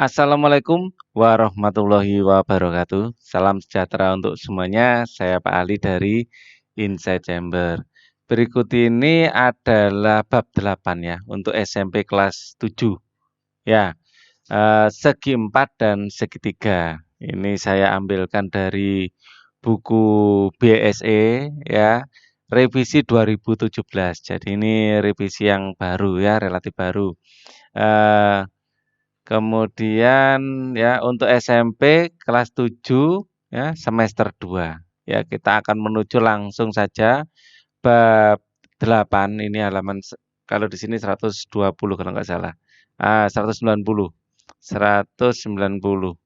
Assalamualaikum warahmatullahi wabarakatuh. Salam sejahtera untuk semuanya. Saya Pak Ali dari Insight Chamber. Berikut ini adalah bab 8 ya untuk SMP kelas 7. Ya, segi 4 dan segitiga. Ini saya ambilkan dari buku BSE ya, revisi 2017. Jadi ini revisi yang baru ya, relatif baru. Eh, Kemudian ya untuk SMP kelas 7 ya semester 2. Ya, kita akan menuju langsung saja bab 8 ini kalau di sini 120 kalau nggak salah. 190. 190.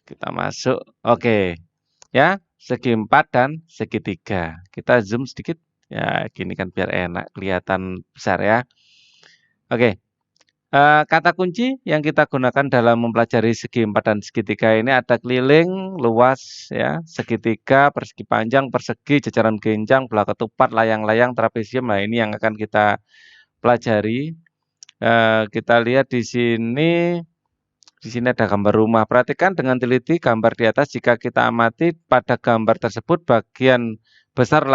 Kita masuk. Oke. Ya, segi 4 dan segitiga. Kita zoom sedikit. Ya, gini kan biar enak kelihatan besar ya. Oke. Kata kunci yang kita gunakan dalam mempelajari segi 4 dan segitiga ini ada keliling, luas, ya, segitiga, persegi panjang, persegi, jajaran genjang, belah ketupat, layang-layang, trapesium. Nah, ini yang akan kita pelajari. Kita lihat di sini ada gambar rumah. Perhatikan dengan teliti gambar di atas. Jika kita amati pada gambar tersebut, bagian besar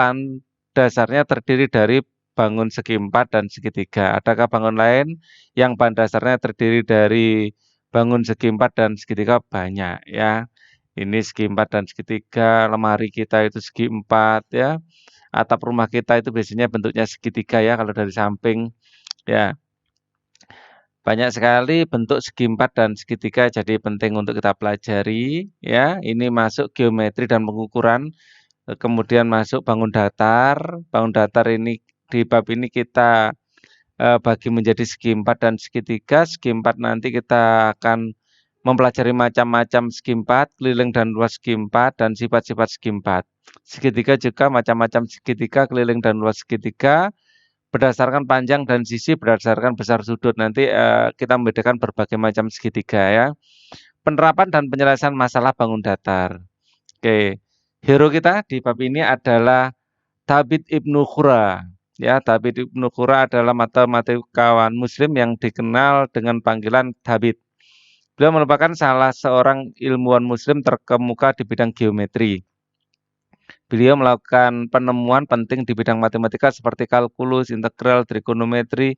dasarnya terdiri dari bangun segi 4 dan segitiga. Adakah bangun lain yang bahan dasarnya terdiri dari bangun segi 4 dan segitiga? Banyak ya. Ini segi 4 dan segitiga, lemari kita itu segi 4 ya. Atap rumah kita itu biasanya bentuknya segitiga ya kalau dari samping ya. Banyak sekali bentuk segi 4 dan segitiga jadi penting untuk kita pelajari ya. Ini masuk geometri dan pengukuran. Kemudian masuk bangun datar. Bangun datar ini di bab ini kita bagi menjadi segi 4 dan segitiga. Segi 4 nanti kita akan mempelajari macam-macam segi 4, keliling dan luas segi 4 dan sifat-sifat segi 4. Segitiga juga macam-macam segitiga, keliling dan luas segitiga. Berdasarkan panjang dan sisi, berdasarkan besar sudut. Nanti kita membedakan berbagai macam segitiga ya. Penerapan dan penyelesaian masalah bangun datar. Oke, hero kita di bab ini adalah Thabit Ibnu Qurra. Ya, Thabit Ibnu Qurra adalah matematikawan Muslim yang dikenal dengan panggilan Thabit. Beliau merupakan salah seorang ilmuwan Muslim terkemuka di bidang geometri. Beliau melakukan penemuan penting di bidang matematika seperti kalkulus, integral, trigonometri,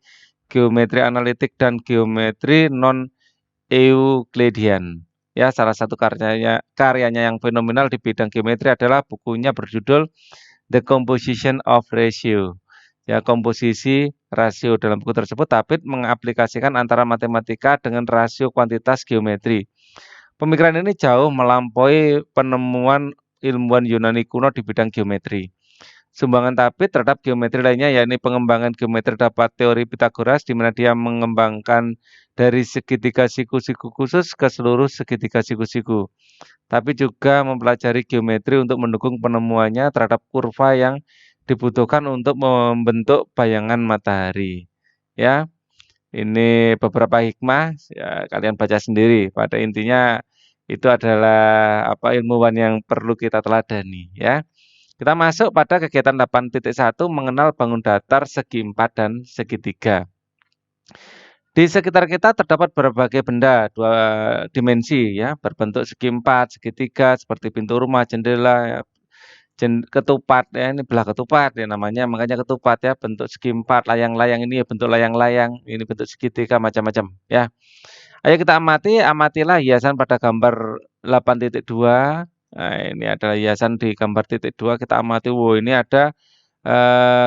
geometri analitik, dan geometri non-Euklidian. Ya, salah satu karyanya yang fenomenal di bidang geometri adalah bukunya berjudul The Composition of Ratio. Ya, komposisi rasio. Dalam buku tersebut, Thabit mengaplikasikan antara matematika dengan rasio kuantitas geometri. Pemikiran ini jauh melampaui penemuan ilmuwan Yunani kuno di bidang geometri. Sumbangan Thabit terhadap geometri lainnya yakni pengembangan geometri dapat teori Pitagoras di mana dia mengembangkan dari segitiga siku-siku khusus ke seluruh segitiga siku-siku. Tapi juga mempelajari geometri untuk mendukung penemuannya terhadap kurva yang dibutuhkan untuk membentuk bayangan matahari. Ya, ini beberapa hikmah ya, kalian baca sendiri. Pada intinya itu adalah ilmuwan yang perlu kita teladani ya. Kita masuk pada kegiatan 8.1 mengenal bangun datar segi 4 dan segitiga. Di sekitar kita terdapat berbagai benda dua dimensi ya, berbentuk segi 4, segitiga seperti pintu rumah, jendela, ya, ketupat ya, ini belah ketupat ya namanya, makanya ketupat ya, bentuk segi 4, layang-layang ini ya bentuk layang-layang, ini bentuk segitiga macam-macam ya. Ayo kita amatilah hiasan pada gambar 8.2. Nah, ini adalah hiasan di gambar titik 2, kita amati. Wow, ini ada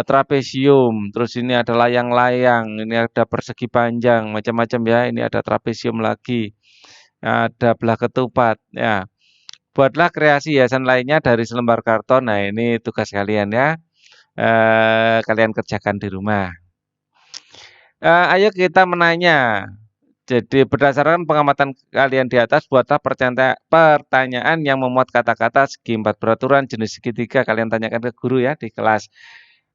trapesium, terus ini ada layang-layang, ini ada persegi panjang, macam-macam ya. Ini ada trapesium lagi, ada belah ketupat ya. Buatlah kreasi hiasan lainnya dari selembar karton. Nah, ini tugas kalian ya. Kalian kerjakan di rumah. Ayo kita menanya. Jadi berdasarkan pengamatan kalian di atas, buatlah pertanyaan yang memuat kata-kata segi 4 beraturan jenis segitiga. Kalian tanyakan ke guru ya di kelas.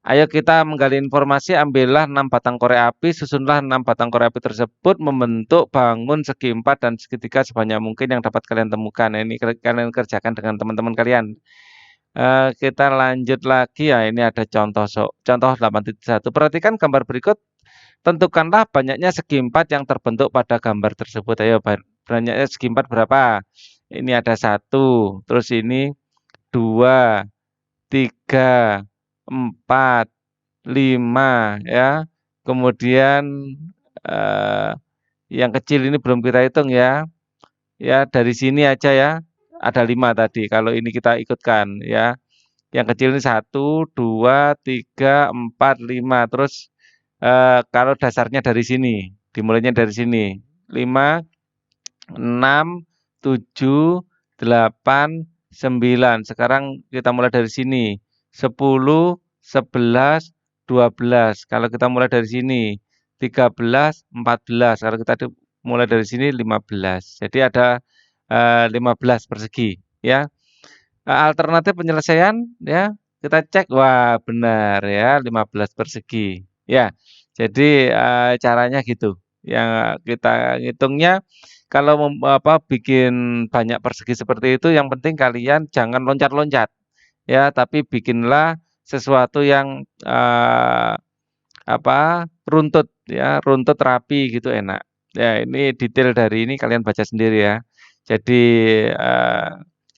Ayo kita menggali informasi, ambillah 6 batang korek api, susunlah 6 batang korek api tersebut membentuk bangun segi 4 dan segitiga sebanyak mungkin yang dapat kalian temukan. Nah, ini kalian kerjakan dengan teman-teman kalian. Kita lanjut lagi ya, ini ada contoh 8.1. Perhatikan gambar berikut. Tentukanlah banyaknya segi 4 yang terbentuk pada gambar tersebut. Ayo banyaknya segi 4 berapa? Ini ada 1, terus ini 2, 3, 4, 5 ya. Kemudian eh, yang kecil ini belum kita hitung ya. Ya, dari sini aja ya. Ada 5 tadi kalau ini kita ikutkan ya. Yang kecil ini 1, 2, 3, 4, 5. Terus kalau dasarnya dari sini, dimulainya dari sini. 5, 6, 7, 8, 9. Sekarang kita mulai dari sini. 10, 11, 12. Kalau kita mulai dari sini. 13, 14. Kalau kita mulai dari sini 15. Jadi ada 15 persegi ya. Alternatif penyelesaian ya kita cek, wah benar ya 15 persegi ya. Jadi caranya gitu. Yang kita ngitungnya kalau bikin banyak persegi seperti itu, yang penting kalian jangan loncat-loncat ya, tapi bikinlah sesuatu yang runtut ya, runtut rapi gitu enak. Ya ini detail dari ini kalian baca sendiri ya. Jadi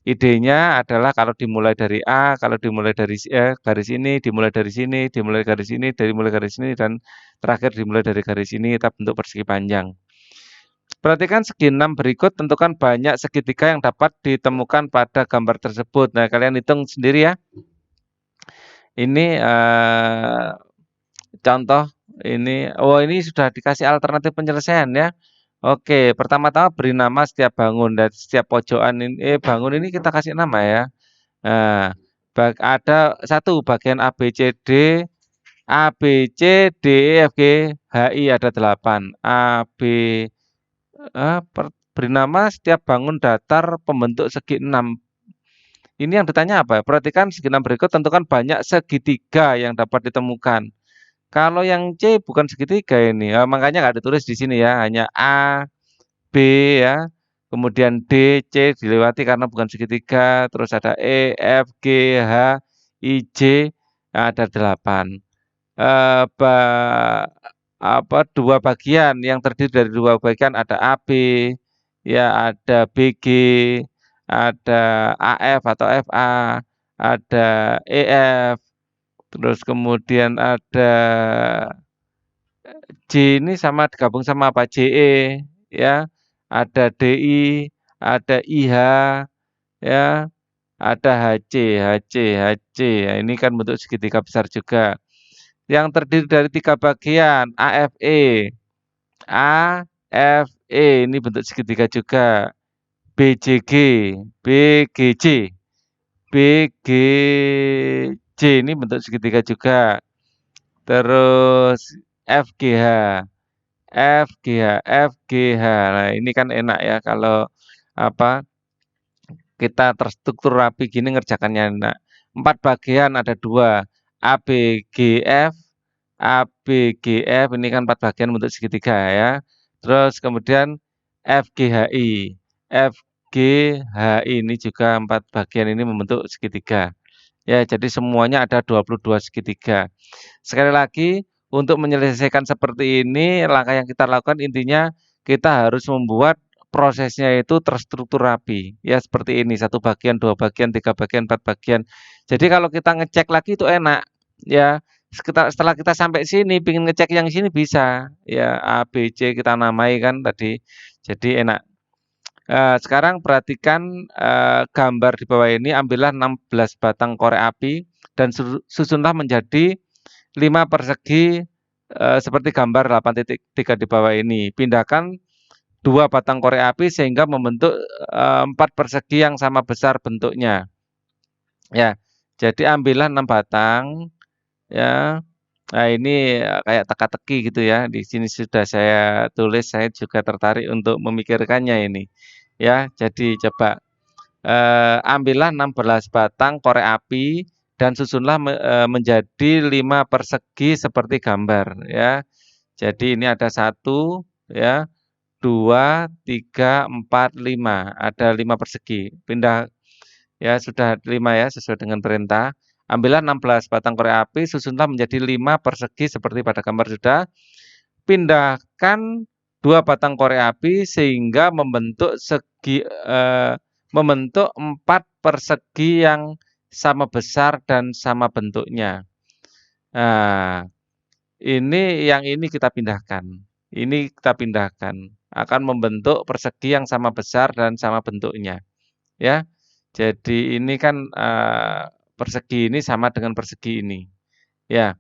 idenya adalah kalau dimulai dari A, kalau dimulai dari garis ini, dimulai dari sini, dimulai garis ini, dimulai garis ini, dan terakhir dimulai dari garis ini, kita bentuk persegi panjang. Perhatikan segi 6 berikut, tentukan banyak segitiga yang dapat ditemukan pada gambar tersebut. Nah, kalian hitung sendiri ya. Ini contoh, ini sudah dikasih alternatif penyelesaian ya. Oke, pertama-tama beri nama setiap bangun dan setiap pojokan ini, bangun ini kita kasih nama ya. Nah, ada satu bagian A, B, C, D, A, B, C, D, E, F, G, H, I ada 8. A, B, beri nama setiap bangun datar pembentuk segi 6. Ini yang ditanya apa? Perhatikan segi 6 berikut, tentukan banyak segitiga yang dapat ditemukan. Kalau yang C bukan segitiga ini, makanya nggak ditulis di sini ya, hanya A, B ya, kemudian D, C dilewati karena bukan segitiga, terus ada E, F, G, H, I, J, ada 8. Dua bagian yang terdiri dari dua bagian ada AB, ya ada BG, ada AF atau FA, ada EF, terus kemudian ada J ini digabung sama apa? JE ya. Ada DI, ada IH ya, ada HC, HC, HC. Ya, ini kan bentuk segitiga besar juga. Yang terdiri dari 3 bagian, AFE. AFE ini bentuk segitiga juga. BJG, BGJ, BGJ ini bentuk segitiga juga. Terus FGH, FGH, FGH. Nah, ini kan enak ya kalau kita terstruktur rapi gini ngerjakannya enak. 4 bagian ada 2. ABGF, ABGF ini kan 4 bagian bentuk segitiga ya. Terus kemudian FGHI. FGHI ini juga 4 bagian ini membentuk segitiga. Ya, jadi semuanya ada 22 segitiga. Sekali lagi, untuk menyelesaikan seperti ini, langkah yang kita lakukan intinya kita harus membuat prosesnya itu terstruktur rapi. Ya, seperti ini, 1 bagian, 2 bagian, 3 bagian, 4 bagian. Jadi kalau kita ngecek lagi itu enak. Ya, setelah kita sampai sini, pingin ngecek yang sini bisa. Ya, A, B, C kita namai kan tadi. Jadi enak. Sekarang perhatikan gambar di bawah ini, ambillah 16 batang korek api dan susunlah menjadi 5 persegi seperti gambar 8.3 di bawah ini. Pindahkan 2 batang korek api sehingga membentuk 4 persegi yang sama besar bentuknya. Ya, jadi ambillah 6 batang ya. Nah, ini kayak teka-teki gitu ya. Di sini sudah saya tulis, saya juga tertarik untuk memikirkannya ini. Ya, jadi coba ambillah 16 batang korek api dan susunlah menjadi 5 persegi seperti gambar ya. Jadi ini ada 1 ya, 2, 3, 4, 5. Ada 5 persegi. Pindah ya sudah 5 ya sesuai dengan perintah. Ambillah 16 batang korek api, susunlah menjadi 5 persegi seperti pada gambar sudah. Pindahkan dua batang korek api sehingga membentuk 4 persegi yang sama besar dan sama bentuknya. Nah, yang ini kita pindahkan. Ini kita pindahkan. Akan membentuk persegi yang sama besar dan sama bentuknya. Ya, jadi ini kan persegi ini sama dengan persegi ini. Ya,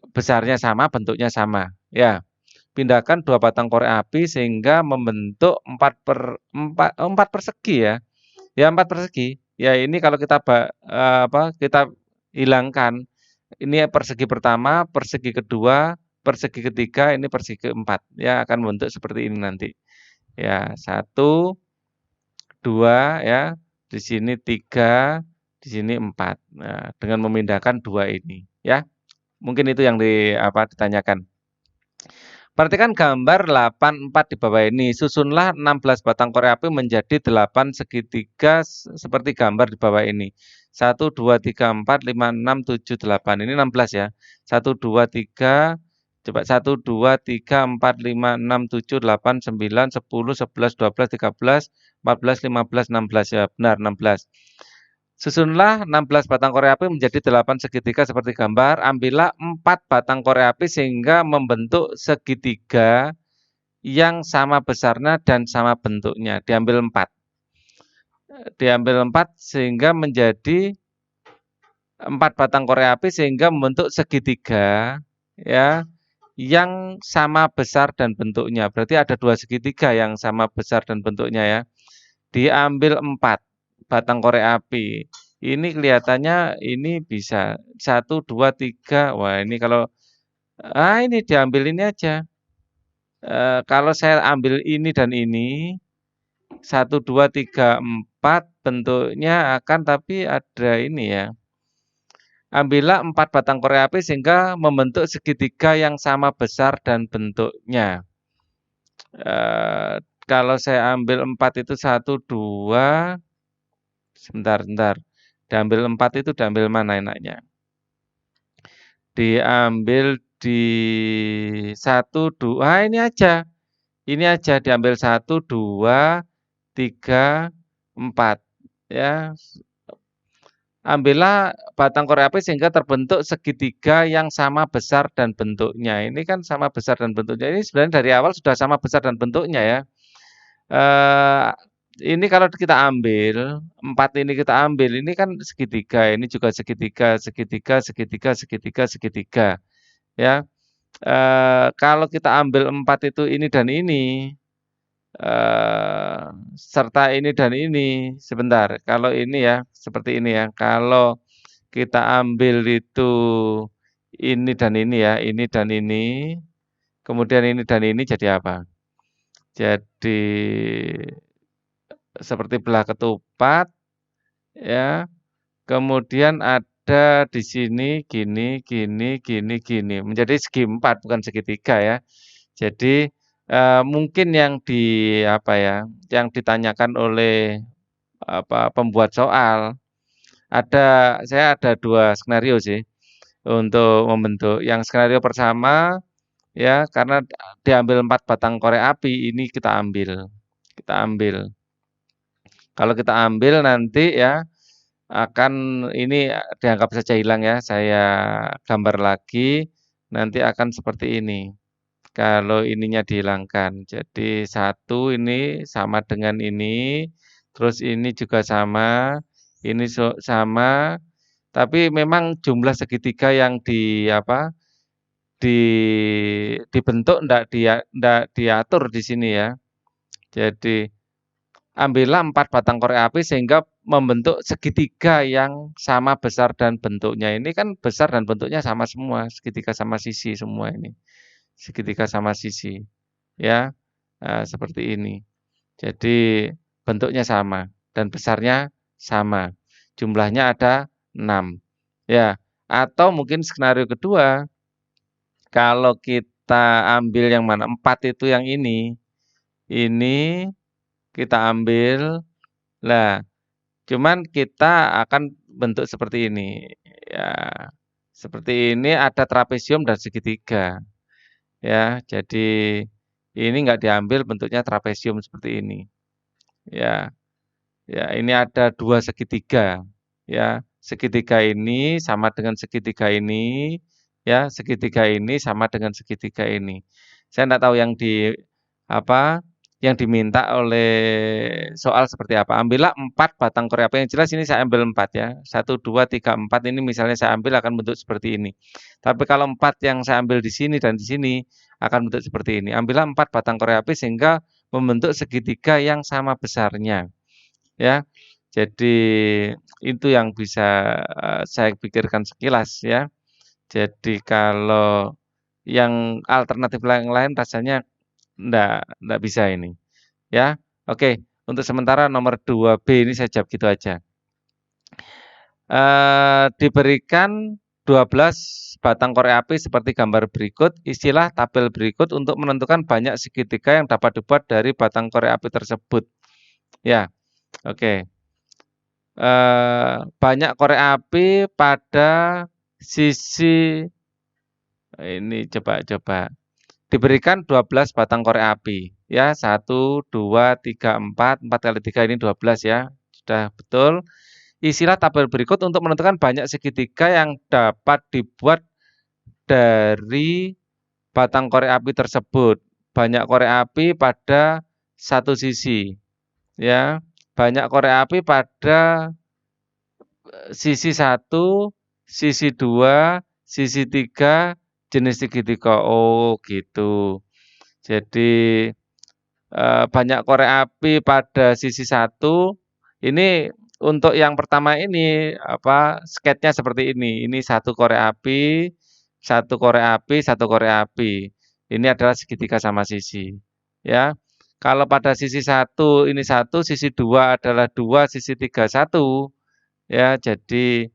besarnya sama, bentuknya sama. Ya, pindahkan dua batang korek api sehingga membentuk 4 persegi ya. Ya 4 persegi. Ya ini kalau kita hilangkan. Ini persegi pertama, persegi kedua, persegi ketiga, ini persegi keempat. Ya akan membentuk seperti ini nanti. Ya 1, 2 ya. Di sini 3, di sini 4. Nah, dengan memindahkan 2 ini ya. Mungkin itu yang ditanyakan. Perhatikan gambar 84 di bawah ini. Susunlah 16 batang korek api menjadi 8 segitiga seperti gambar di bawah ini. 1, 2, 3, 4, 5, 6, 7, 8. Ini 16 ya. 1, 2, 3, coba 1, 2, 3, 4, 5, 6, 7, 8, 9, 10, 11, 12, 13, 14, 15, 16. Ya benar 16. Susunlah 16 batang korek api menjadi 8 segitiga seperti gambar. Ambillah 4 batang korek api sehingga membentuk segitiga yang sama besarnya dan sama bentuknya. Diambil 4. Diambil 4 sehingga menjadi 4 batang korek api sehingga membentuk segitiga ya yang sama besar dan bentuknya. Berarti ada 2 segitiga yang sama besar dan bentuknya ya. Diambil 4 batang korek api. Ini kelihatannya ini bisa 1, 2, 3. Wah ini kalau ini diambil ini aja. Kalau saya ambil ini dan ini 1, 2, 3, 4 bentuknya akan tapi ada ini ya. Ambillah 4 batang korek api sehingga membentuk segitiga yang sama besar dan bentuknya. Kalau saya ambil 4 itu 1, 2, sebentar. Diambil 4 itu diambil mana enaknya? Diambil di 1, 2, ini aja. Ini aja diambil 1, 2, 3, 4. Ya. Ambillah batang korek api sehingga terbentuk segitiga yang sama besar dan bentuknya. Ini kan sama besar dan bentuknya. Ini sebenarnya dari awal sudah sama besar dan bentuknya ya. Ini kalau kita ambil, 4 ini kita ambil, ini kan segitiga, ini juga segitiga, segitiga, ya. Kalau kita ambil 4 itu ini dan ini, serta ini dan ini, sebentar, kalau ini ya, seperti ini ya, kalau kita ambil itu ini dan ini ya, ini dan ini, kemudian ini dan ini jadi apa? Jadi seperti belah ketupat ya. Kemudian ada di sini gini, menjadi segi 4 bukan segitiga ya. Jadi mungkin yang ditanyakan oleh pembuat soal saya ada 2 skenario sih untuk membentuk. Yang skenario pertama ya karena diambil 4 batang korek api ini kita ambil. Kalau kita ambil nanti ya akan ini dianggap saja hilang ya, saya gambar lagi, nanti akan seperti ini. Kalau ininya dihilangkan. Jadi 1 ini sama dengan ini, terus ini juga sama, ini sama, tapi memang jumlah segitiga yang di dibentuk ndak diatur di sini ya. Jadi ambillah 4 batang korek api sehingga membentuk segitiga yang sama besar dan bentuknya. Ini kan besar dan bentuknya sama semua, segitiga sama sisi semua ini. Segitiga sama sisi, ya. Seperti ini. Jadi bentuknya sama dan besarnya sama. Jumlahnya ada 6. Ya, atau mungkin skenario kedua, kalau kita ambil yang mana? 4 itu yang ini. Ini kita ambil. Lah, cuman kita akan bentuk seperti ini. Ya, seperti ini ada trapesium dan segitiga. Ya, jadi Ini nggak diambil bentuknya trapesium seperti ini. Ya, ya ini ada dua segitiga. Ya, segitiga ini sama dengan segitiga ini. Ya, segitiga ini sama dengan segitiga ini. Saya nggak tahu yang di apa yang diminta oleh soal seperti apa. Ambillah 4 batang korek api. Yang jelas ini saya ambil 4 ya. 1, 2, 3, 4 ini misalnya saya ambil akan bentuk seperti ini. Tapi kalau 4 yang saya ambil di sini dan di sini akan bentuk seperti ini. Ambillah 4 batang korek api sehingga membentuk segitiga yang sama besarnya. Ya. Jadi itu yang bisa saya pikirkan sekilas ya. Jadi kalau yang alternatif yang lain rasanya ndak bisa ini. Ya, oke. Untuk sementara nomor 2B ini saya jawab gitu aja. Diberikan 12 batang korek api seperti gambar berikut, istilah tabel berikut untuk menentukan banyak segitiga yang dapat dibuat dari batang korek api tersebut. Ya, oke. Banyak korek api pada sisi ini coba. Diberikan 12 batang korek api. Ya, 1, 2, 3, 4. 4 kali 3 ini 12 ya. Sudah betul. Isilah tabel berikut untuk menentukan banyak segitiga yang dapat dibuat dari batang korek api tersebut. Banyak korek api pada satu sisi. Ya, banyak korek api pada sisi 1, sisi 2, sisi 3, jenis segitiga. Oh, gitu. Jadi banyak korek api pada sisi 1. Ini untuk yang pertama ini sketnya seperti ini. Ini satu korek api, satu korek api, satu korek api. Ini adalah segitiga sama sisi. Ya. Kalau pada sisi 1 ini 1, sisi 2 adalah 2, sisi 3 1. Ya, jadi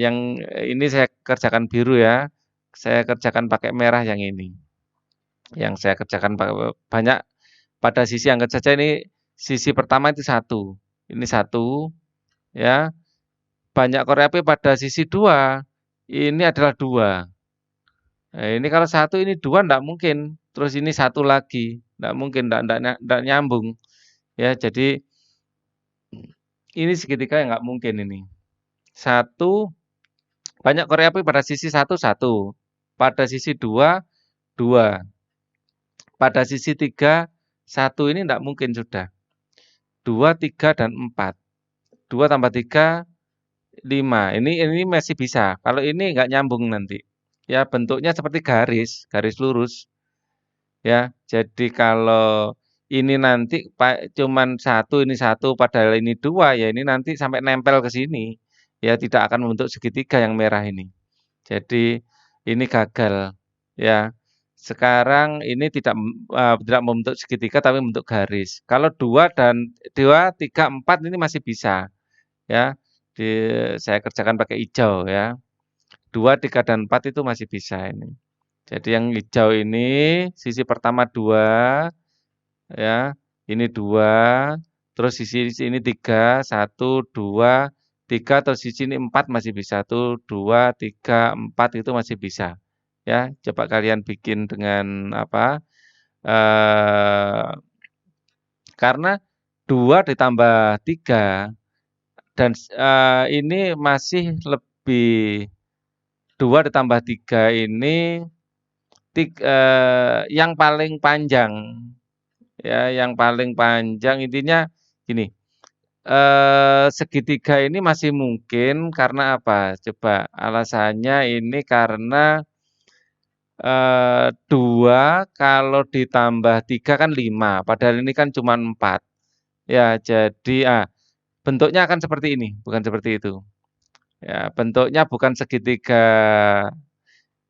yang ini saya kerjakan biru ya. Saya kerjakan pakai merah yang ini. Yang saya kerjakan banyak pada sisi anggap saja ini sisi pertama itu 1. Ini 1 ya. Banyak korek api pada sisi 2. Ini adalah 2. Nah, ini kalau 1 ini 2 enggak mungkin. Terus ini 1 lagi. Enggak mungkin, enggak nyambung. Ya, jadi ini segitiga yang enggak mungkin ini. 1 banyak korek api pada sisi 1 1. Pada sisi 2 2. Pada sisi 3 1 ini enggak mungkin sudah. 2, 3, dan 4. 2 tambah 3, 5. Ini masih bisa. Kalau ini enggak nyambung nanti. Ya, bentuknya seperti garis lurus. Ya, jadi kalau ini nanti cuman 1, ini 1, padahal ini 2, ya ini nanti sampai nempel ke sini. Ya, tidak akan membentuk segitiga yang merah ini. Jadi ini gagal. Ya. Sekarang ini tidak membentuk segitiga tapi membentuk garis. Kalau 2 dan 2, 3, 4 ini masih bisa. Ya. Saya kerjakan pakai hijau ya. 2, 3, dan 4 itu masih bisa ini. Jadi yang hijau ini sisi pertama 2 ya. Ini 2, terus sisi ini 3, 1, 2, 3, terus sisi ini 4 masih bisa. 1, 2, 3, 4 itu masih bisa. Ya, coba kalian bikin dengan karena 2 ditambah 3 dan ini masih lebih 2 ditambah 3 ini yang paling panjang. Ya, yang paling panjang intinya gini, segitiga ini masih mungkin karena apa? Coba alasannya ini karena 2 kalau ditambah 3 kan 5, padahal ini kan cuma 4. Ya, jadi bentuknya akan seperti ini, bukan seperti itu. Ya, bentuknya bukan segitiga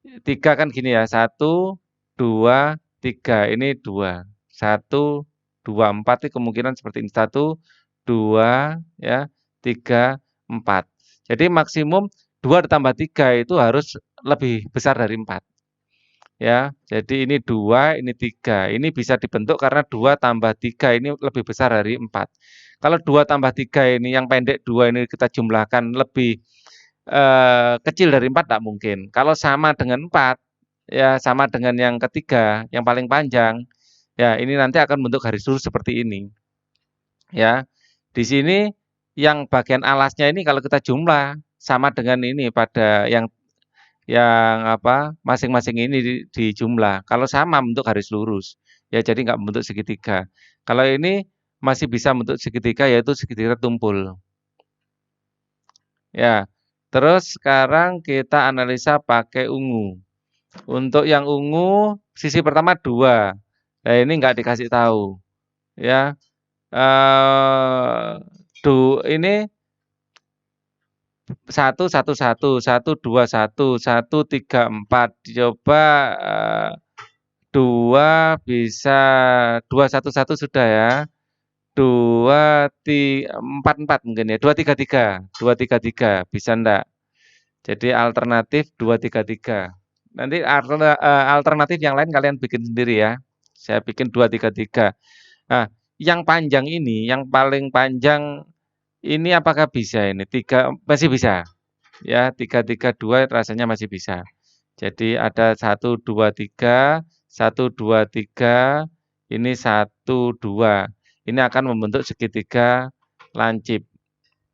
3 kan gini ya, 1, 2, 3. Ini 2. 1, 2, 4 itu kemungkinan seperti ini. 1, 2, ya, 3, 4. Jadi maksimum 2 ditambah 3 itu harus lebih besar dari 4. Ya, jadi ini 2, ini 3. Ini bisa dibentuk karena 2 tambah 3 ini lebih besar dari 4. Kalau 2 tambah 3 ini yang pendek 2 ini kita jumlahkan lebih kecil dari 4 tidak mungkin. Kalau sama dengan 4, ya sama dengan yang ketiga, yang paling panjang. Ya, ini nanti akan bentuk garis lurus seperti ini. Ya, di sini yang bagian alasnya ini kalau kita jumlah sama dengan ini pada yang apa masing-masing ini dijumlah. Kalau sama bentuk garis lurus, ya jadi nggak bentuk segitiga. Kalau ini masih bisa bentuk segitiga yaitu segitiga tumpul. Ya, terus sekarang kita analisa pakai ungu. Untuk yang ungu sisi pertama 2. Nah, ini nggak dikasih tahu. Ya, ini 1, 1, 1, 1, 2, 1, 1, 3, 4. Coba 2 bisa 2, 1, 1 sudah ya. 2, 4, 4 mungkin ya. 2, 3, 3. 2, 3, 3 bisa enggak? Jadi alternatif 2, 3, 3. Nanti alternatif yang lain kalian bikin sendiri ya. Saya bikin 2, 3, 3. Nah, yang panjang ini, yang paling panjang ini apakah bisa ini? 3 masih bisa. Ya, 3, 3, 2 rasanya masih bisa. Jadi ada 1, 2, 3, 1, 2, 3, ini 1, 2. Ini akan membentuk segitiga lancip.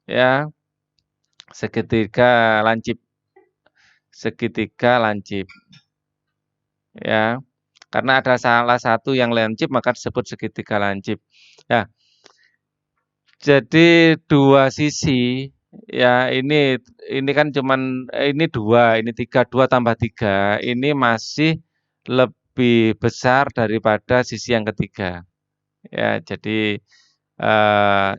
Ya, segitiga lancip. Segitiga lancip. Ya, karena ada salah satu yang lancip maka disebut segitiga lancip. Ya, jadi dua sisi ya ini kan cuman ini 2, ini 3, 2 tambah 3 ini masih lebih besar daripada sisi yang ketiga. Ya, jadi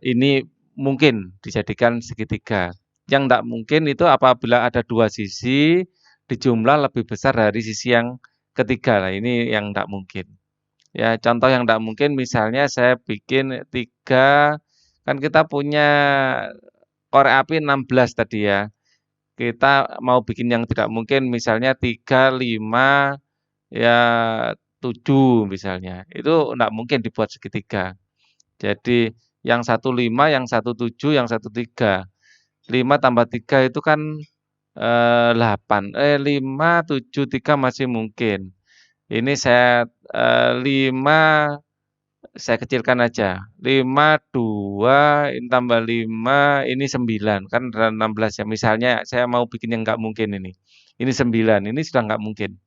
ini mungkin dijadikan segitiga. Yang tidak mungkin itu apabila ada dua sisi dijumlah lebih besar dari sisi yang ketiga. Nah, ini yang tidak mungkin. Ya, contoh yang tidak mungkin misalnya saya bikin 3, kan kita punya korek api 16 tadi ya. Kita mau bikin yang tidak mungkin misalnya 3, 5, ya 7 misalnya. Itu tidak mungkin dibuat segitiga. Jadi yang 1, 5, yang 1, 7, yang 1, 3. 5 tambah 3 itu kan 8. 5, 7, 3 masih mungkin. Ini saya 5 saya kecilkan aja. 5, 2, ini tambah 5, ini 9. Kan ada 16 ya. Misalnya saya mau bikin yang nggak mungkin ini. Ini 9, ini sudah nggak mungkin.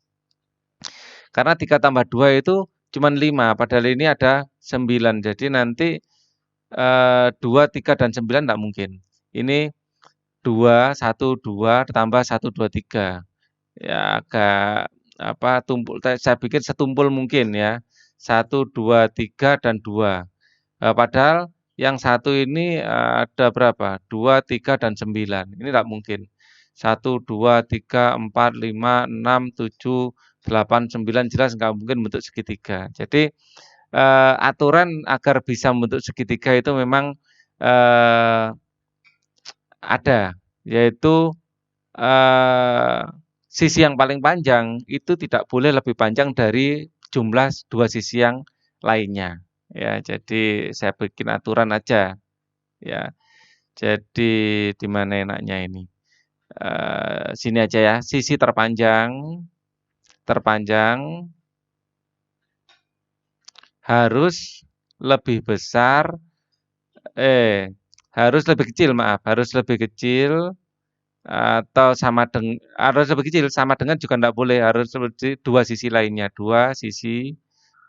Karena 3 tambah 2 itu cuma 5, padahal ini ada 9. Jadi nanti 2, 3, dan 9 nggak mungkin. Ini 2, 1, 2, tambah 1, 2, 3. Ya agak apa tumpul saya bikin setumpul mungkin ya. 1, 2, 3, dan 2. Padahal yang satu ini ada berapa? 2, 3, dan 9. Ini tidak mungkin. 1, 2, 3, 4, 5, 6, 7, 8, 9 jelas nggak mungkin bentuk segitiga. Jadi aturan agar bisa membentuk segitiga itu memang ada, yaitu eh, sisi yang paling panjang itu tidak boleh lebih panjang dari jumlah dua sisi yang lainnya. Ya, jadi saya bikin aturan aja. Ya, jadi di mana enaknya ini? Sini aja ya. Sisi terpanjang harus lebih besar. Harus lebih kecil, maaf. Harus lebih kecil atau harus lebih kecil sama dengan juga tidak boleh harus seperti dua sisi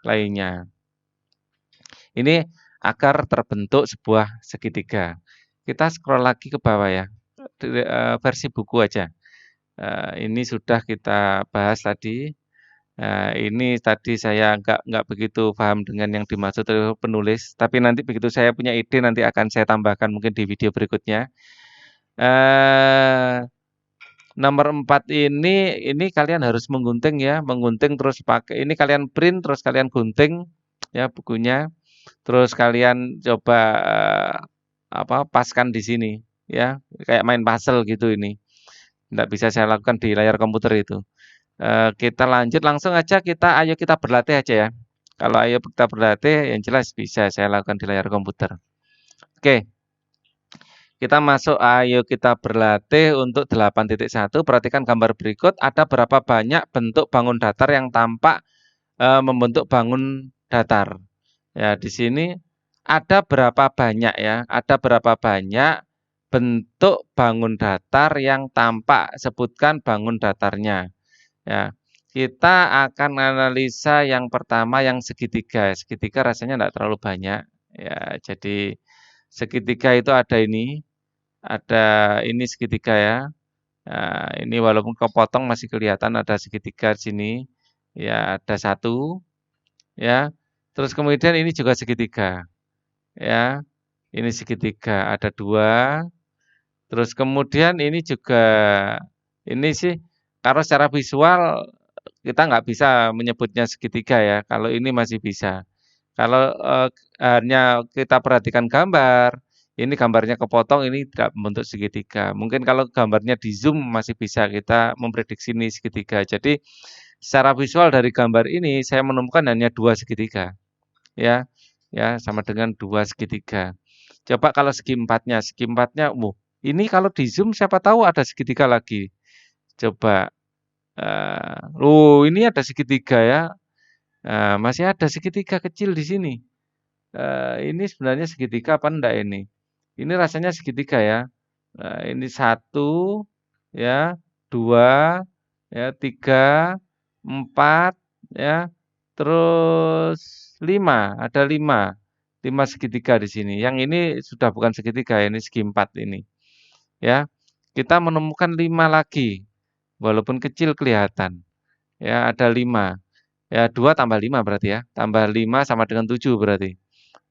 lainnya. Ini agar terbentuk sebuah segitiga. Kita scroll lagi ke bawah ya, versi buku aja. Ini sudah kita bahas tadi. Ini tadi saya nggak begitu paham dengan yang dimaksud oleh penulis, tapi nanti begitu saya punya ide nanti akan saya tambahkan mungkin di video berikutnya. Nomor 4 ini kalian harus menggunting ya, menggunting terus pakai ini kalian print terus kalian gunting ya bukunya. Terus kalian coba paskan di sini ya, kayak main puzzle gitu ini. Nggak bisa saya lakukan di layar komputer itu. Kita lanjut langsung aja ayo kita berlatih aja ya. Kalau ayo kita berlatih yang jelas bisa saya lakukan di layar komputer. Oke. Kita masuk, ayo kita berlatih untuk 8.1. Perhatikan gambar berikut, ada berapa banyak bentuk bangun datar yang tampak membentuk bangun datar. Ya, di sini ada berapa banyak ya? Ada berapa banyak bentuk bangun datar yang tampak? Sebutkan bangun datarnya. Ya, kita akan analisa yang pertama yang segitiga. Segitiga rasanya tidak terlalu banyak. Ya, jadi segitiga itu ada ini segitiga ya. Nah, ini walaupun kepotong masih kelihatan ada segitiga di sini. Ya, ada satu. Ya, terus kemudian ini juga segitiga. Ya, ini segitiga ada dua. Terus kemudian ini juga ini sih kalau secara visual kita nggak bisa menyebutnya segitiga ya. Kalau ini masih bisa. Kalau hanya kita perhatikan gambar, ini gambarnya kepotong, ini tidak membentuk segitiga. Mungkin kalau gambarnya di zoom masih bisa kita memprediksi ini segitiga. Jadi secara visual dari gambar ini saya menemukan hanya dua segitiga, ya, ya sama dengan dua segitiga. Coba kalau segi empatnya, ini kalau di zoom siapa tahu ada segitiga lagi. Coba, ini ada segitiga ya. Masih ada segitiga kecil di sini. Ini sebenarnya segitiga apa enggak ini? Ini rasanya segitiga ya. Ini satu, ya, dua, ya, tiga, empat, ya, terus lima. Ada lima, lima segitiga di sini. Yang ini sudah bukan segitiga, ini segi empat ini. Ya, kita menemukan lima lagi, walaupun kecil kelihatan. Ya, ada lima. Ya, 2 tambah 5 berarti ya. Tambah 5 sama dengan 7 berarti.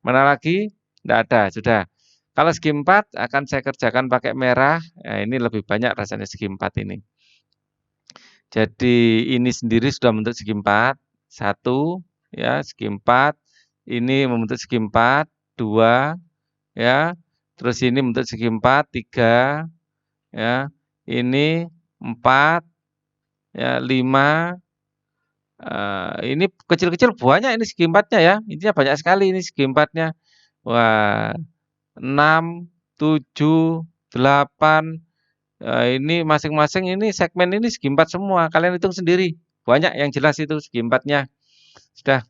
Mana lagi? Tidak ada, sudah. Kalau segi 4 akan saya kerjakan pakai merah. Nah, ini lebih banyak rasanya segi 4 ini. Jadi ini sendiri sudah membentuk segi 4. 1, ya, segi 4. Ini membentuk segi 4. 2, ya. Terus ini membentuk segi 4. 3, ya. Ini 4, ya, 5. Ini kecil-kecil banyak ini segi empatnya ya. Intinya banyak sekali ini segi empatnya. Wah, 6, 7, 8. Ini masing-masing ini segmen ini segi empat semua. Kalian hitung sendiri. Banyak yang jelas itu segi empatnya. Sudah.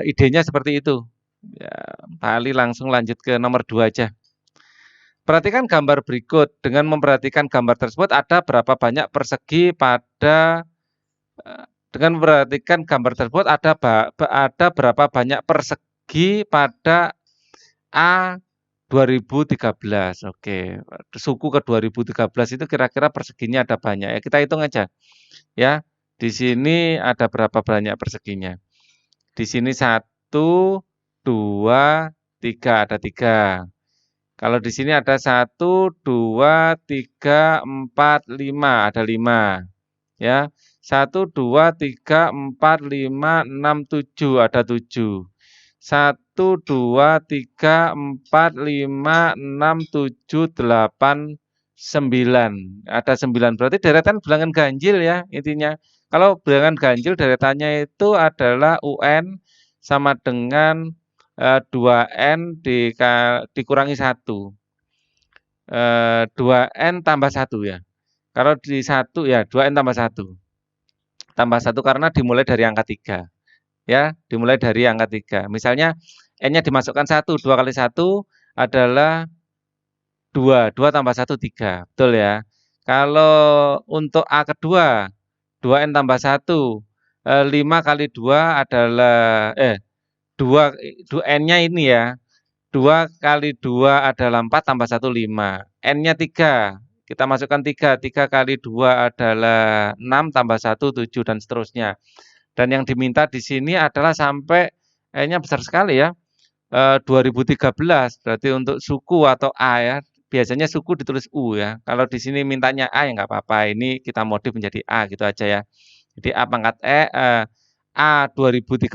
Idenya seperti itu. Ya, Pak Ali langsung lanjut ke nomor 2 aja. Perhatikan gambar berikut. Dengan memperhatikan gambar tersebut ada berapa banyak persegi pada dengan memperhatikan gambar tersebut ada berapa banyak persegi pada A 2013. Oke, suku ke 2013 itu kira-kira perseginya ada banyak ya. Kita hitung aja. Ya, di sini ada berapa banyak perseginya? Di sini 1, 2, 3, ada 3. Kalau di sini ada 1, 2, 3, 4, 5, ada 5. Ya, 1, 2, 3, 4, 5, 6, 7, ada 7. 1, 2, 3, 4, 5, 6, 7, 8, 9. Ada 9, berarti deretan bilangan ganjil ya intinya. Kalau bilangan ganjil deretannya itu adalah UN sama dengan 2N dikurangi 1. 2N tambah 1 ya. Kalau di 1 ya 2N tambah 1. Tambah 1 karena dimulai dari angka 3. Ya, dimulai dari angka 3. Misalnya N-nya dimasukkan 1, 2 kali 1 adalah 2. 2 tambah 1, 3. Betul ya. Kalau untuk A kedua, 2N tambah 1, 5 kali 2 adalah, 2, N-nya ini ya. 2 kali 2 adalah 4 tambah 1, 5. N-nya 3. Kita masukkan 3. 3 kali 2 adalah 6 tambah 1, 7 dan seterusnya. Dan yang diminta di sini adalah sampai N-nya besar sekali ya. 2013 berarti untuk suku atau A ya. Biasanya suku ditulis U ya. Kalau di sini mintanya A ya nggak apa-apa. Ini kita modif menjadi A gitu aja ya. Jadi A pangkat A 2013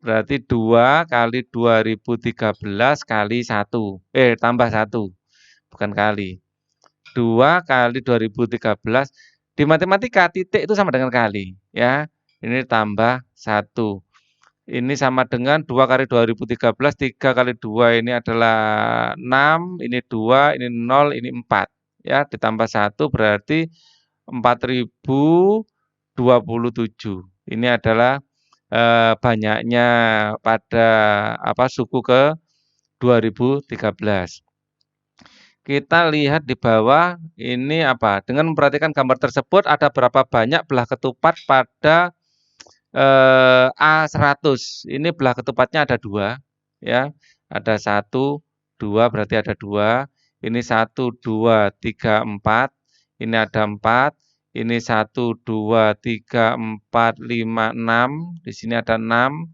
berarti 2 kali 2013 kali 1. Tambah 1. Bukan kali. 2 kali 2013. Di matematika titik itu sama dengan kali. Ya. Ini tambah 1. Ini sama dengan 2 kali 2013, 3 kali 2 ini adalah 6, ini 2, ini 0, ini 4. Ya, ditambah 1 berarti 4027. Ini adalah banyaknya pada suku ke 2013. Kita lihat di bawah ini apa? Dengan memperhatikan gambar tersebut ada berapa banyak belah ketupat pada A100. Ini belah ketupatnya ada 2 ya. Ada 1, 2 berarti ada 2. Ini 1, 2, 3, 4. Ini ada 4. Ini 1, 2, 3, 4, 5, 6. Di sini ada 6.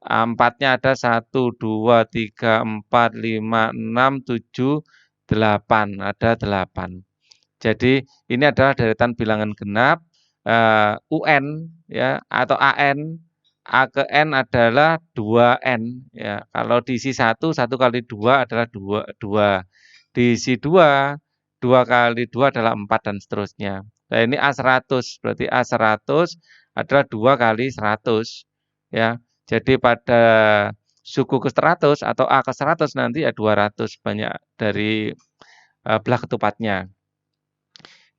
Empatnya ada 1, 2, 3, 4, 5, 6, 7, 8. Ada 8. Jadi ini adalah deretan bilangan genap UN ya atau AN. A ke N adalah 2N ya. Kalau diisi 1, 1 kali 2 adalah 2. Diisi 2, 2 kali 2 adalah 4 dan seterusnya. Nah, ini A100, berarti A100 adalah 2 kali 100 ya. Jadi pada suku ke 100 atau A ke 100 nanti ya 200 banyak dari belah ketupatnya.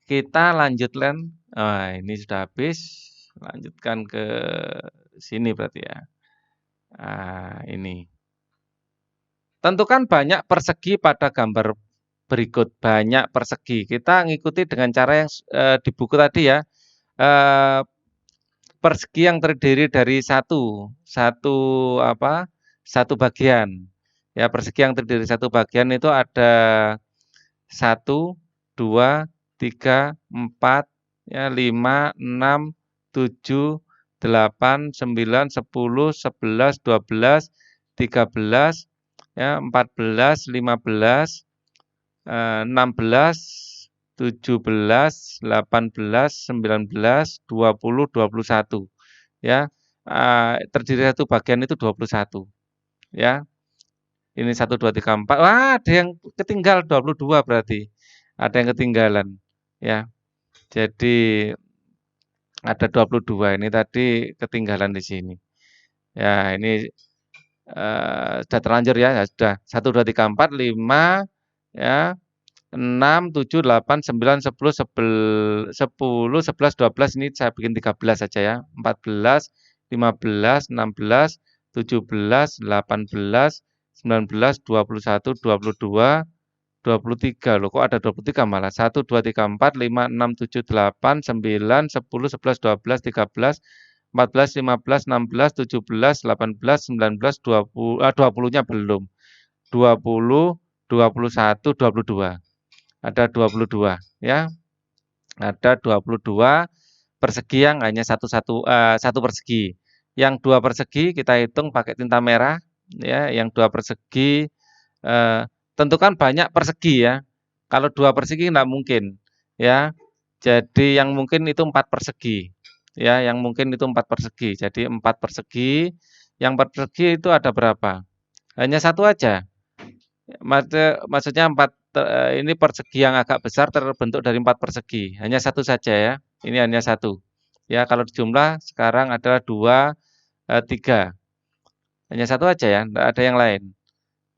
Kita lanjutkan, ini sudah habis, lanjutkan ke sini berarti ya. Ini. Tentukan banyak persegi pada gambar berikut, banyak persegi. Kita ngikuti dengan cara yang di buku tadi ya. Persegi yang terdiri dari satu bagian. Ya, persegi yang terdiri satu bagian itu ada 1, 2, 3, 4, ya, 5, 6, 7, 8, 9, 10, 11, 12, 13, ya, 14, 15, 16, 17, 18, 19, 20, 21. Ya, terdiri satu bagian itu 21. Ya, ini 1, 2, 3, 4. Wah, ada yang ketinggal 22 berarti. Ada yang ketinggalan. Ya, jadi ada 22. Ini tadi ketinggalan di sini. Ya, ini sudah terlanjur ya. Sudah 1, 2, 3, 4, 5, ya, 6, 7, 8, 9, 10, 11, 12. Ini saya bikin 13 saja ya. 14, 15, 16, 17, 18, 19, 21, 22, 23. Loh kok ada 23 malah. 1, 2, 3, 4, 5, 6, 7, 8, 9, 10, 11, 12, 13, 14, 15, 16, 17, 18, 19, 20, 20-nya belum. 20, 21, 22. Ada 22 ya. Ada 22 persegi yang hanya satu persegi. Yang 2 persegi kita hitung pakai tinta merah ya, yang 2 persegi tentukan banyak persegi ya. Kalau 2 persegi enggak mungkin ya. Jadi yang mungkin itu 4 persegi. Ya, yang mungkin itu 4 persegi. Jadi 4 persegi. Yang 4 persegi itu ada berapa? Hanya satu aja. Maksudnya ini persegi yang agak besar terbentuk dari 4 persegi. Hanya satu saja ya. Ini hanya satu. Ya, kalau dijumlah sekarang adalah 2, 3. Hanya satu aja ya, tidak ada yang lain.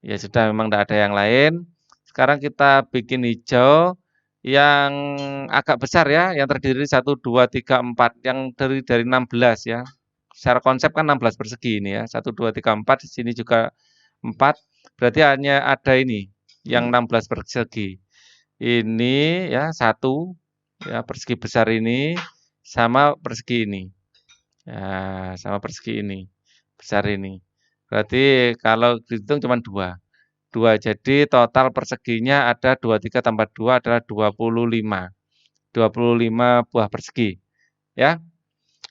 Ya sudah, memang tidak ada yang lain. Sekarang kita bikin hijau yang agak besar ya, yang terdiri 1, 2, 3, 4, yang dari 16 ya. Secara konsep kan 16 persegi ini ya. 1, 2, 3, 4, di sini juga 4. Berarti hanya ada ini yang 16 persegi. Ini ya 1 ya, persegi besar ini sama persegi ini. Ya, sama persegi ini. Besar ini. Berarti kalau dihitung cuma 2. 2. Jadi total perseginya ada 23 tambah 2 adalah 25. 25 buah persegi. Ya.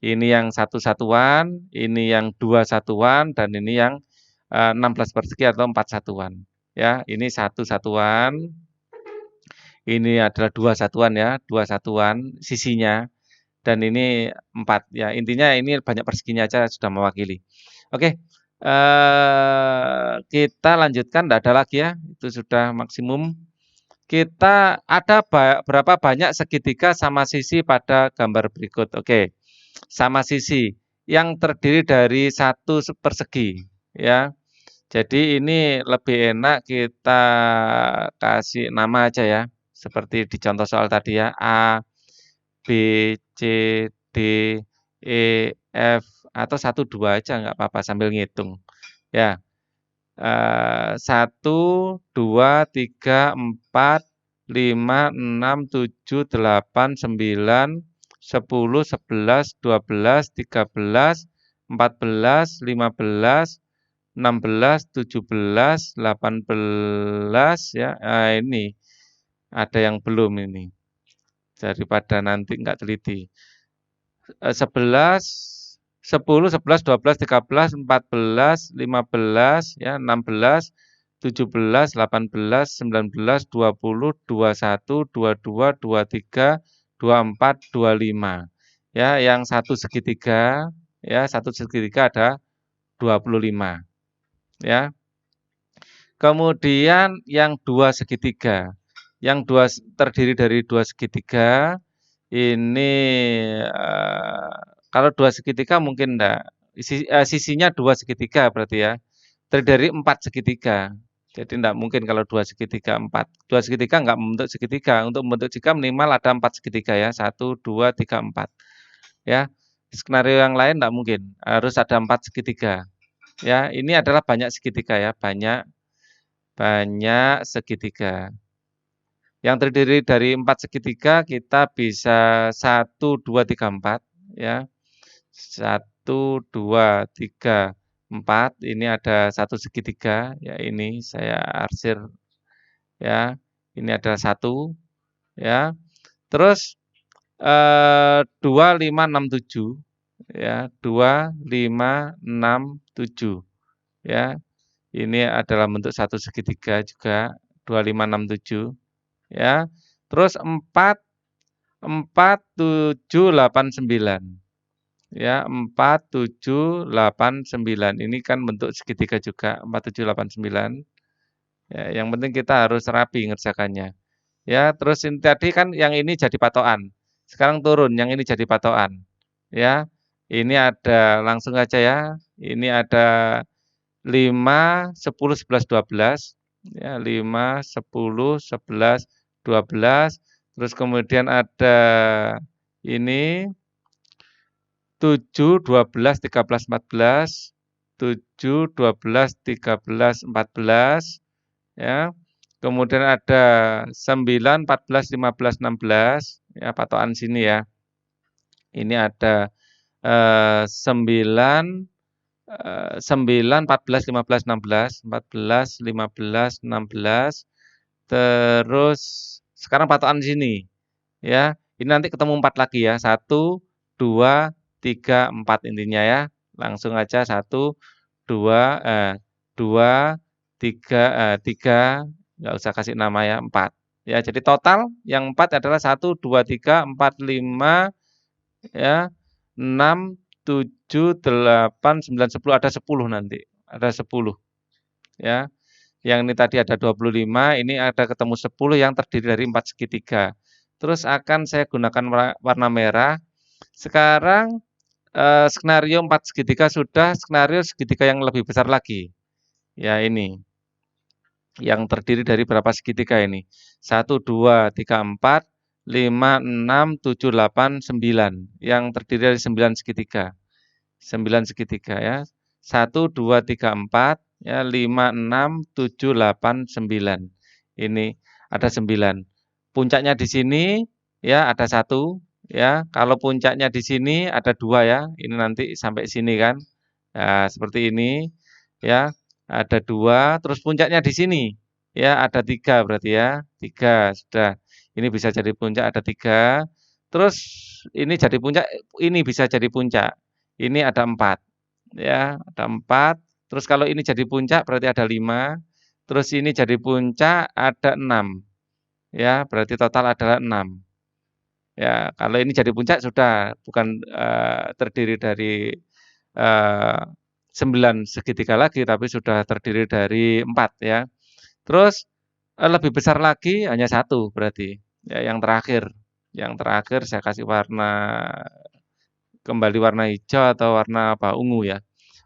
Ini yang satu satuan, ini yang 2 satuan, dan ini yang 16 persegi atau 4 satuan. Ya, ini 1 satuan. Ini adalah 2 satuan ya, 2 satuan sisinya. Dan ini 4 ya. Intinya ini banyak perseginya aja sudah mewakili. Oke. Kita lanjutkan, tidak ada lagi ya, itu sudah maksimum. Kita ada berapa banyak segitiga sama sisi pada gambar berikut. Oke, sama sisi. yang terdiri dari satu persegi, ya. Jadi ini lebih enak kita kasih nama aja ya, seperti di contoh soal tadi ya, A, B, C, D, E, F, atau 1, 2 aja nggak apa-apa sambil ngitung. Ya, 1, 2, 3, 4, 5, 6, 7, 8, 9, 10, 11, 12, 13, 14, 15, 16, 17, 18 ya. Ini ada yang belum ini. Daripada nanti nggak teliti. 11, 10, 11, 12, 13, 14, 15 ya, 16, 17, 18, 19, 20, 21, 22, 23, 24, 25. Ya, yang satu segitiga ya, satu segitiga ada 25 ya. Kemudian yang dua segitiga. Yang terdiri dari dua segitiga ini kalau dua segitiga mungkin enggak. Sisinya dua segitiga berarti ya. Terdiri dari empat segitiga. Jadi enggak mungkin kalau dua segitiga empat. Dua segitiga enggak membentuk segitiga. Untuk membentuk segitiga minimal ada empat segitiga ya. 1, 2, 3, 4. Ya. Skenario yang lain enggak mungkin. Harus ada empat segitiga. Ya, ini adalah banyak segitiga ya. Banyak segitiga. Yang terdiri dari empat segitiga kita bisa 1, 2, 3, 4 ya. 1, 2, 3, 4 ini ada satu segitiga ya, ini saya arsir ya. Ini ada satu ya. Terus 2, 5, 6, 7 ya. 2, 5, 6, 7 ya. Ini adalah bentuk satu segitiga juga 2, 5, 6, 7 ya. Terus 4, 7, 8, 9 ya. 4, 7, 8, 9 ini kan bentuk segitiga juga 4, 7, 8, 9 ya. Yang penting kita harus rapi ngerjakannya ya. Terus ini tadi kan yang ini jadi patokan, sekarang turun yang ini jadi patokan ya. Ini ada langsung aja ya, ini ada 5, 10, 11, 12 ya. 5, 10, 11, 12 terus kemudian ada ini 7, 12, 13, 14 7, 12, 13, 14 ya. Kemudian ada 9, 14, 15, 16 ya, patokan sini ya. Ini ada 9, 9, 14, 15, 16, 14, 15, 16. Terus sekarang patokan sini ya. Ini nanti ketemu 4 lagi ya. 1, 2, 3, 4 intinya ya. Langsung aja 1, 2, 2, 3, 3 nggak usah kasih nama ya, 4. Ya, jadi total yang 4 adalah 1, 2, 3, 4, 5 ya, 6, 7, 8, 9, 10 ada 10 nanti. Ada 10 ya. Yang ini tadi ada 25, ini ada ketemu 10 yang terdiri dari 4 segitiga. Terus akan saya gunakan warna merah. Sekarang skenario 4 segitiga sudah, skenario segitiga yang lebih besar lagi. Ya ini. Yang terdiri dari berapa segitiga ini? 1, 2, 3, 4, 5, 6, 7, 8, 9. Yang terdiri dari 9 segitiga. 9 segitiga ya. 1, 2, 3, 4, ya, 5, 6, 7, 8, 9. Ini ada 9. Puncaknya di sini ya ada 1 ya. Kalau puncaknya di sini ada 2 ya. Ini nanti sampai sini kan. Nah, seperti ini ya. Ada 2, terus puncaknya di sini ya ada 3 berarti ya. 3 sudah. Ini bisa jadi puncak ada 3. Terus ini jadi puncak, ini bisa jadi puncak. Ini ada 4 ya, ada 4. Terus kalau ini jadi puncak berarti ada 5. Terus ini jadi puncak ada 6. Ya, berarti total adalah 6. Ya, kalau ini jadi puncak sudah bukan terdiri dari 9 segitiga lagi, tapi sudah terdiri dari 4 ya. Terus lebih besar lagi hanya 1 berarti. Ya, yang terakhir. Yang terakhir saya kasih warna kembali warna hijau atau warna apa, ungu ya.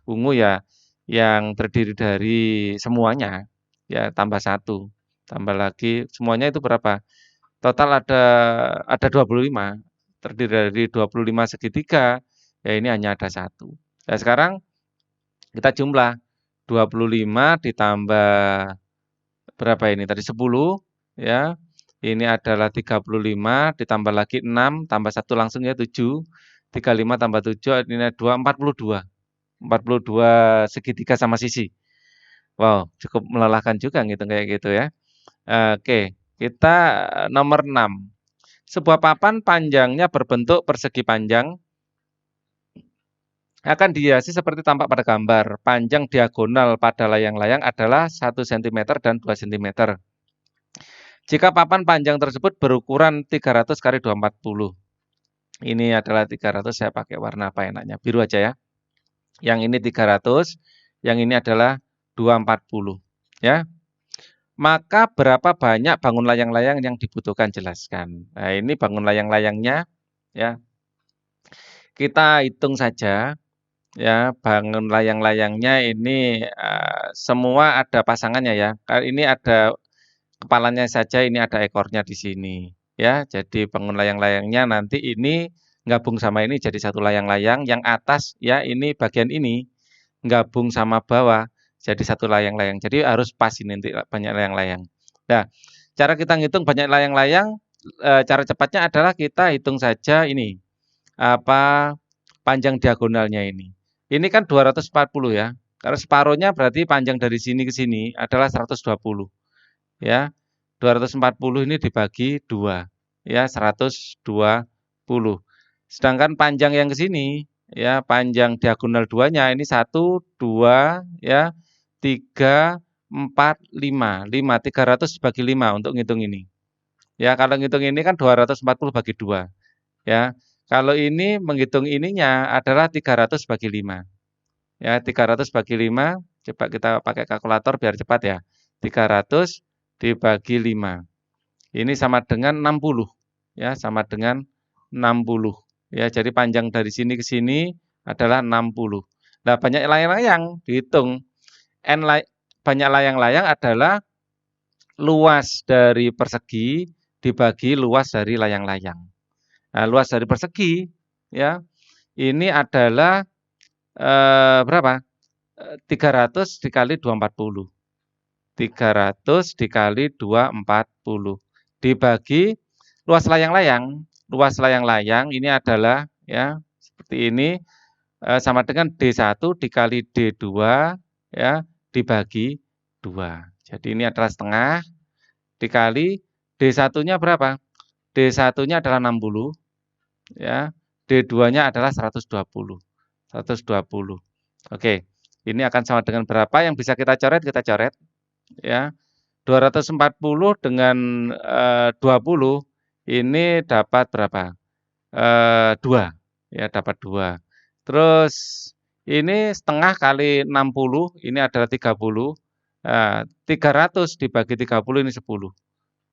Ungu ya yang terdiri dari semuanya, ya tambah satu, tambah lagi semuanya itu berapa? Total ada 25, terdiri dari 25 segitiga, ya ini hanya ada satu. Nah sekarang kita jumlah 25 ditambah berapa ini tadi 10 ya. Ini adalah 35 ditambah lagi 6 tambah 1 langsung ya 7. 35 tambah 7 ini 2 42. 42 segitiga sama sisi. Wow, cukup melelahkan juga ngitung kayak gitu ya. Oke, kita nomor 6. Sebuah papan panjangnya berbentuk persegi panjang akan dihiasi seperti tampak pada gambar. Panjang diagonal pada layang-layang adalah 1 cm dan 2 cm. Jika papan panjang tersebut berukuran 300 kali 240. Ini adalah 300, saya pakai warna apa enaknya? Biru aja ya. Yang ini 300, yang ini adalah 240. Ya. Maka berapa banyak bangun layang-layang yang dibutuhkan? Jelaskan. Nah, ini bangun layang-layangnya ya. Kita hitung saja ya, bangun layang-layangnya ini semua ada pasangannya ya. Ini ada kepalanya saja, ini ada ekornya di sini ya. Jadi bangun layang-layangnya nanti ini gabung sama ini jadi satu layang-layang. Yang atas ya ini bagian ini gabung sama bawah jadi satu layang-layang. Jadi harus pas ini nanti banyak layang-layang. Nah, cara kita ngitung banyak layang-layang, cara cepatnya adalah kita hitung saja ini apa panjang diagonalnya ini. Ini kan 240 ya. Karena separuhnya berarti panjang dari sini ke sini adalah 120. Ya. 240 ini dibagi 2. Ya, 120. Sedangkan panjang yang ke sini ya, panjang diagonal 2-nya ini 1 2 ya, 3 4 5. 5 300 bagi 5 untuk ngitung ini. Ya, kalau ngitung ini kan 240 bagi 2. Ya. Kalau ini menghitung ininya adalah 300 bagi 5. Ya, 300 bagi 5, coba kita pakai kalkulator biar cepat ya. 300 dibagi 5. Ini sama dengan 60. Ya, sama dengan 60. Ya, jadi panjang dari sini ke sini adalah 60. Nah, banyak layang-layang dihitung. Banyak layang-layang adalah luas dari persegi dibagi luas dari layang-layang. Nah, luas dari persegi ya ini adalah berapa? 300 dikali 240. 300 dikali 240 dibagi luas layang-layang. Luas layang-layang ini adalah ya seperti ini sama dengan D1 dikali D2 ya dibagi 2. Jadi ini adalah setengah dikali D1-nya berapa? D1-nya adalah 60 ya. D2-nya adalah 120. 120. Oke. Ini akan sama dengan berapa? Yang bisa kita coret ya. 240 dengan 20 ini dapat berapa? 2 ya, dapat 2. Terus ini setengah kali 60 ini adalah 30. 300 dibagi 30 ini 10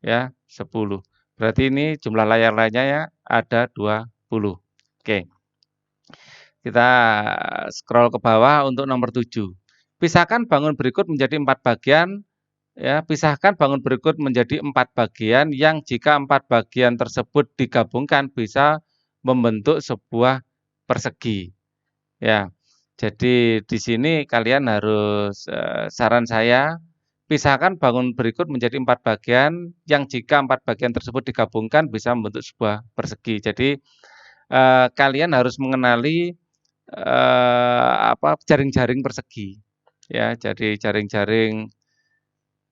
ya, 10. Berarti ini jumlah layar-layarnya ya ada 20. Oke. Kita scroll ke bawah untuk nomor 7. Pisahkan bangun berikut menjadi 4 bagian. Ya, pisahkan bangun berikut menjadi 4 bagian yang jika 4 bagian tersebut digabungkan bisa membentuk sebuah persegi. Ya, jadi di sini kalian harus saran saya pisahkan bangun berikut menjadi 4 bagian yang jika 4 bagian tersebut digabungkan bisa membentuk sebuah persegi. Jadi kalian harus mengenali jaring-jaring persegi. Ya, jadi jaring-jaring.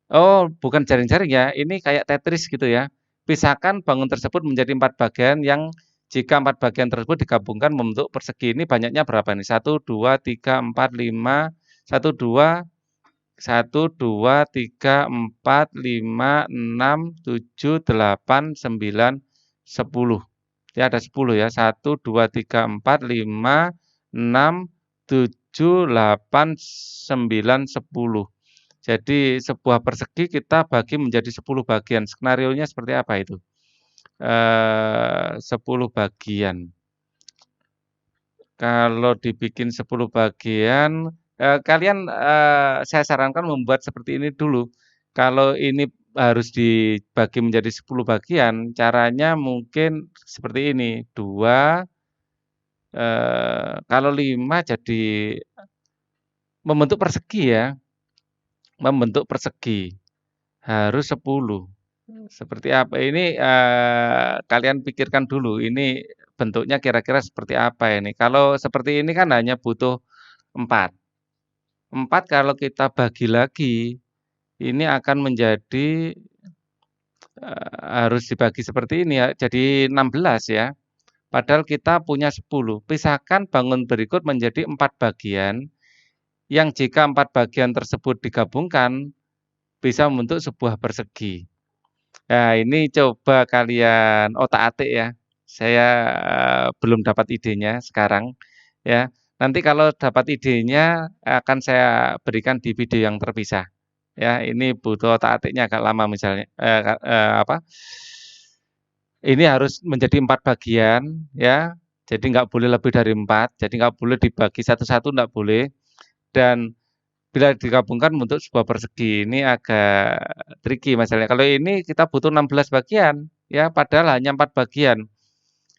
Oh, bukan jaring-jaring ya. Ini kayak Tetris gitu ya. Pisahkan bangun tersebut menjadi 4 bagian yang jika 4 bagian tersebut digabungkan membentuk persegi. Ini banyaknya berapa nih? 1, 2, 3, 4, 5, 1, 2, 1, 2, 3, 4, 5, 6, 7, 8, 9, 10. Ya, ada 10 ya. 1, 2, 3, 4, 5, 6, 7, 8, 9, 10. Jadi sebuah persegi kita bagi menjadi 10 bagian. Skenarionya seperti apa itu? 10 bagian. Kalau dibikin 10 bagian, kalian, saya sarankan membuat seperti ini dulu. Kalau ini harus dibagi menjadi 10 bagian, caranya mungkin seperti ini, 2, kalau 5 jadi membentuk persegi ya, membentuk persegi, harus 10. Seperti apa ini, kalian pikirkan dulu, ini bentuknya kira-kira seperti apa ini. Kalau seperti ini kan hanya butuh 4. 4 kalau kita bagi lagi, ini akan menjadi, harus dibagi seperti ini ya, jadi 16 ya. Padahal kita punya 10. Pisahkan bangun berikut menjadi 4 bagian, yang jika 4 bagian tersebut digabungkan, bisa membentuk sebuah persegi. Nah, ini coba kalian otak-atik ya. Saya, belum dapat idenya sekarang, ya. Nanti kalau dapat idenya akan saya berikan di video yang terpisah, ya. Ini butuh otak-atiknya agak lama misalnya, apa, ini harus menjadi 4 bagian, ya. Jadi nggak boleh lebih dari 4, jadi nggak boleh dibagi satu-satu, nggak boleh. Dan bila digabungkan membentuk sebuah persegi, ini agak tricky masalahnya. Kalau ini kita butuh 16 bagian, ya, padahal hanya 4 bagian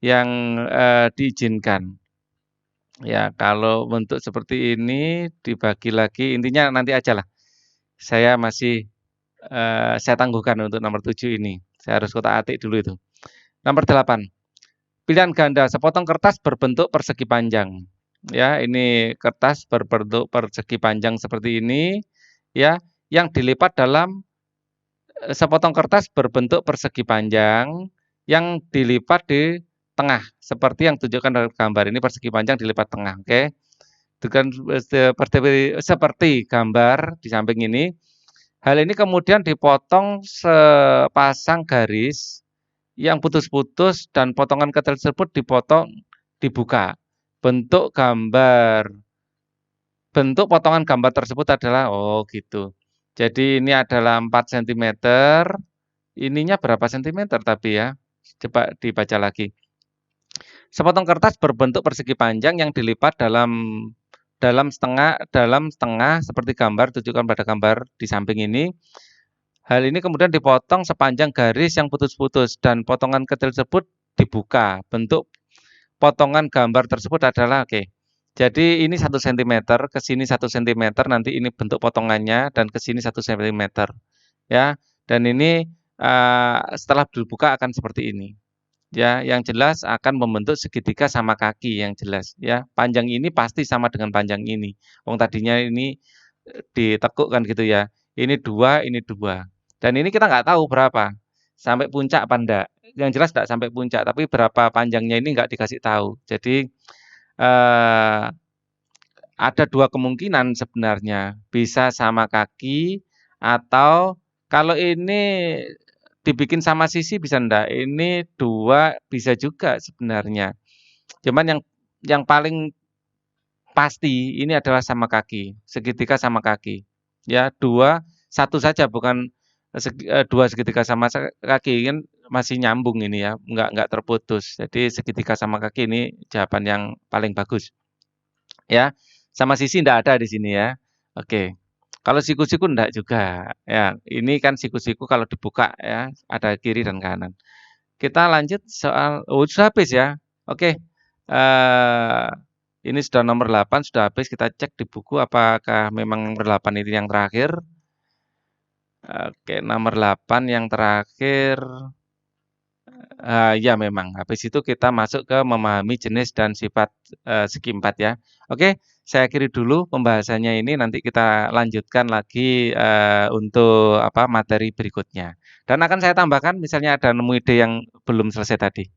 yang, diizinkan. Ya, kalau bentuk seperti ini dibagi lagi, intinya nanti ajalah. Saya masih, saya tangguhkan untuk nomor 7 ini. Saya harus kotak-atik dulu itu. Nomor 8, pilihan ganda, sepotong kertas berbentuk persegi panjang. Ya, ini kertas berbentuk persegi panjang seperti ini, ya, yang dilipat dalam sepotong kertas berbentuk persegi panjang yang dilipat di tengah, seperti yang tunjukkan dalam gambar ini persegi panjang dilipat tengah, oke. Dengan seperti gambar di samping ini. Hal ini kemudian dipotong sepasang garis yang putus-putus dan potongan kecil tersebut dipotong, dibuka. Bentuk potongan gambar tersebut adalah, oh gitu. Jadi ini adalah 4 cm, ininya berapa cm tapi ya? Coba dibaca lagi. Sepotong kertas berbentuk persegi panjang yang dilipat dalam setengah seperti gambar tunjukkan pada gambar di samping ini. Hal ini kemudian dipotong sepanjang garis yang putus-putus dan potongan kecil tersebut dibuka. Bentuk potongan gambar tersebut adalah oke. Jadi ini 1 cm, ke sini 1 cm, nanti ini bentuk potongannya dan ke sini 1 cm. Ya. Dan ini setelah dibuka akan seperti ini. Ya, yang jelas akan membentuk segitiga sama kaki yang jelas ya. Panjang ini pasti sama dengan panjang ini. Wong tadinya ini ditekuk kan gitu ya. Ini 2, ini 2. Dan ini kita nggak tahu berapa. Sampai puncak apa enggak. Yang jelas enggak sampai puncak, tapi berapa panjangnya ini nggak dikasih tahu. Jadi eh, ada 2 kemungkinan sebenarnya. Bisa sama kaki atau kalau ini dibikin sama sisi bisa enggak? Ini 2 bisa juga sebenarnya. Cuman yang paling pasti ini adalah sama kaki, segitiga sama kaki. Ya, 2, 1 saja bukan 2 segitiga sama kaki kan masih nyambung ini ya, enggak terputus. Jadi segitiga sama kaki ini jawaban yang paling bagus. Ya, sama sisi enggak ada di sini ya. Oke. Kalau siku-siku enggak juga. Ya, ini kan siku-siku kalau dibuka ya, ada kiri dan kanan. Kita lanjut soal, oh sudah habis ya. Oke. Ini sudah nomor 8, sudah habis. Kita cek di buku apakah memang nomor 8 ini yang terakhir. Oke, nomor 8 yang terakhir. Ya memang. Habis itu kita masuk ke memahami jenis dan sifat segi 4 ya. Oke, saya akhiri dulu pembahasannya ini. Nanti kita lanjutkan lagi untuk materi berikutnya. Dan akan saya tambahkan misalnya ada nemu ide yang belum selesai tadi.